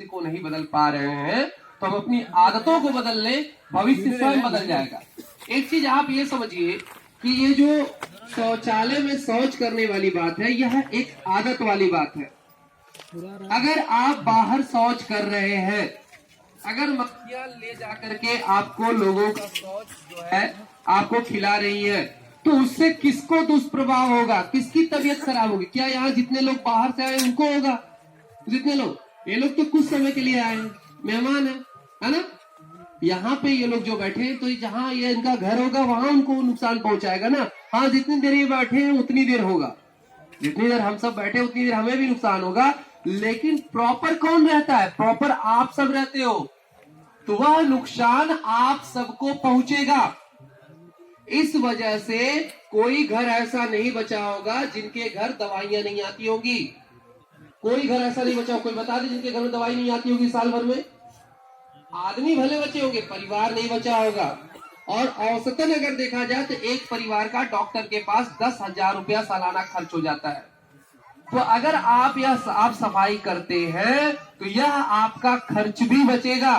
भविष्य को नहीं बदल पा रहे हैं तो हम अपनी आदतों को बदल लें, भविष्य स्वयं बदल जाएगा। एक चीज आप ये समझिए कि ये जो शौचालय में शौच करने वाली बात है, यह एक आदत वाली बात है। अगर आप बाहर शौच कर रहे हैं, अगर मक्खियां ले जाकर के आपको लोगों का शौच जो है आपको खिला रही है, तो उससे किसको दुष्प्रभाव होगा, किसकी तबीयत खराब होगी? क्या यहाँ जितने लोग बाहर से आए उनको होगा? जितने लोग, ये लोग तो कुछ समय के लिए आए हैं, मेहमान है ना? यहाँ पे ये लोग जो बैठे हैं, तो जहाँ ये इनका घर होगा वहां उनको नुकसान पहुंचाएगा ना। हाँ, जितनी देर ये बैठे हैं उतनी देर होगा, जितनी देर हम सब बैठे उतनी देर हमें भी नुकसान होगा। लेकिन प्रॉपर कौन रहता है? प्रॉपर आप सब रहते हो, तो वह नुकसान आप सबको पहुंचेगा। इस वजह से कोई घर ऐसा नहीं बचा होगा जिनके घर दवाइयां नहीं आती होगी। कोई घर ऐसा नहीं बचा, कोई बता दे जिनके घर में दवाई नहीं आती होगी साल भर में? आदमी भले बचे होंगे, परिवार नहीं बचा होगा। और औसतन अगर देखा जाए तो एक परिवार का डॉक्टर के पास 10,000 रुपया सालाना खर्च हो जाता है। तो अगर आप यह साफ सफाई करते हैं तो यह आपका खर्च भी बचेगा,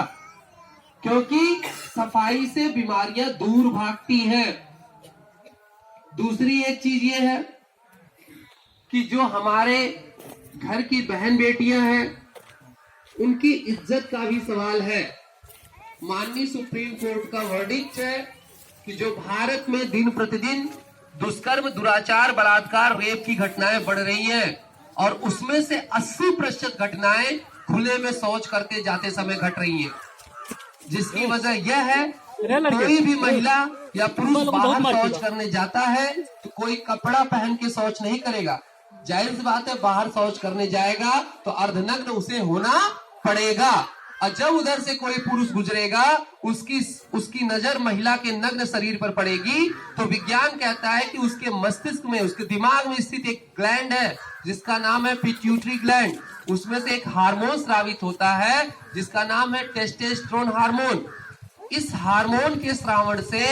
क्योंकि सफाई से बीमारियां दूर भागती हैं। दूसरी एक चीज ये है कि जो हमारे घर की बहन बेटियां हैं उनकी इज्जत का भी सवाल है। माननीय सुप्रीम कोर्ट का वर्डिक्ट है कि जो भारत में दिन प्रतिदिन दुष्कर्म, दुराचार, बलात्कार, रेप की घटनाएं बढ़ रही हैं और उसमें से 80% घटनाएं खुले में शौच करते जाते समय घट रही हैं, जिसकी वजह यह है कोई भी महिला या पुरुष बाहर शौच करने जाता है तो कोई कपड़ा पहन के शौच नहीं करेगा। जाहिर सी बात है, बाहर शौच करने जाएगा तो अर्धनग्न उसे होना पड़ेगा। और जब उधर से कोई पुरुष गुजरेगा उसकी नजर महिला के नग्न शरीर पर पड़ेगी, तो विज्ञान कहता है कि उसके मस्तिष्क में, उसके दिमाग में स्थित एक ग्लैंड है जिसका नाम है पिट्यूटरी ग्लैंड। उसमें से एक हार्मोन स्रावित होता है जिसका नाम है टेस्टोस्टेरोन हार्मोन। इस हार्मोन के स्रावण से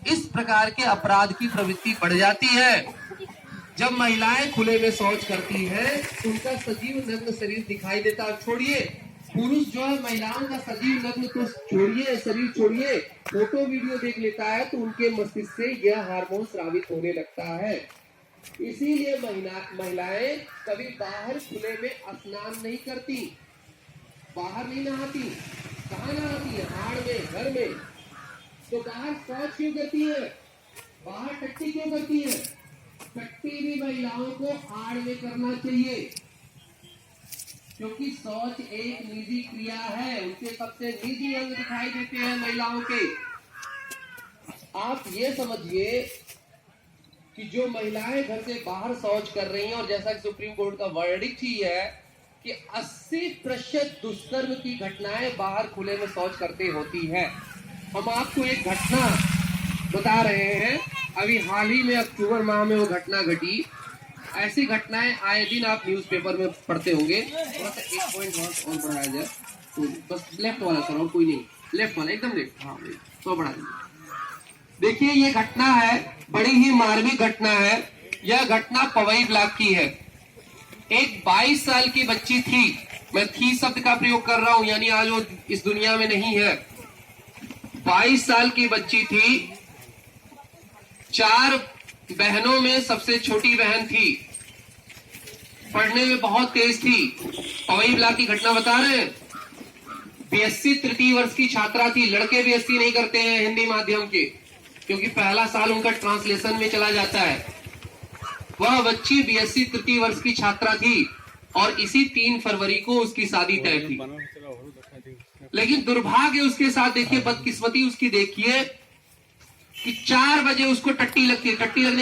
इस प्रकार के अपराध की प्रवृत्ति बढ़ जाती है। जब महिलाएं खुले में शौच करती हैं, उनका सजीव नग्न शरीर दिखाई देता है। छोड़िए पुरुष जो है महिलाओं का सजीव नग्न तो छोड़िए, शरीर छोड़िए, फोटो वीडियो देख लेता है तो उनके मस्तिष्क से यह हार्मोन स्रावित होने लगता है। इसीलिए महिलाएं कभी बाहर खुले में स्नान नहीं करती, बाहर नहीं नहाती। कहाँ नहाती है? हाड़ में, घर में। तो बाहर शौच क्यों करती है? बाहर टट्टी क्यों करती है? टट्टी भी महिलाओं को आड़ में करना चाहिए, क्योंकि शौच एक निजी क्रिया है। उनके सबसे निजी अंग दिखाई देते हैं महिलाओं के। आप ये समझिए कि जो महिलाएं घर से बाहर शौच कर रही हैं, और जैसा कि सुप्रीम कोर्ट का वर्डिक्ट ही है कि 80% दुष्कर्म की घटनाएं बाहर खुले में शौच करते होती है। हम आपको एक घटना बता रहे हैं, अभी हाल ही में अक्टूबर माह में वो घटना घटी। ऐसी घटनाएं आए दिन आप न्यूज़पेपर में पढ़ते होंगे। थोड़ा सा एक पॉइंट और बढ़ाया जाए तो बस लेफ्ट वाला सर, और कोई नहीं, लेफ्ट वाला एकदम लेफ्ट, हाँ तो बढ़ा दीजिए। देखिए ये घटना है, बड़ी ही मार्मिक घटना है। यह घटना पवई ब्लॉक की है। एक 22 साल की बच्ची थी, मैं थी शब्द का प्रयोग कर रहा हूं, यानी आज वो इस दुनिया में नहीं है। 22 साल की बच्ची थी, 4 बहनों में सबसे छोटी बहन थी, पढ़ने में बहुत तेज थी। पवई ब्लॉक की घटना बता रहे हैं। बीएससी तृतीय वर्ष की छात्रा थी। लड़के बीएससी नहीं करते हैं हिंदी माध्यम के, क्योंकि पहला साल उनका ट्रांसलेशन में चला जाता है। वह बच्ची बीएससी तृतीय वर्ष की छात्रा थी और इसी 3 फरवरी को उसकी शादी तय थी। लेकिन दुर्भाग्य उसके साथ देखिए, बदकिस्मती उसकी देखिए कि 4 बजे उसको टट्टी लगती है। टट्टी लगने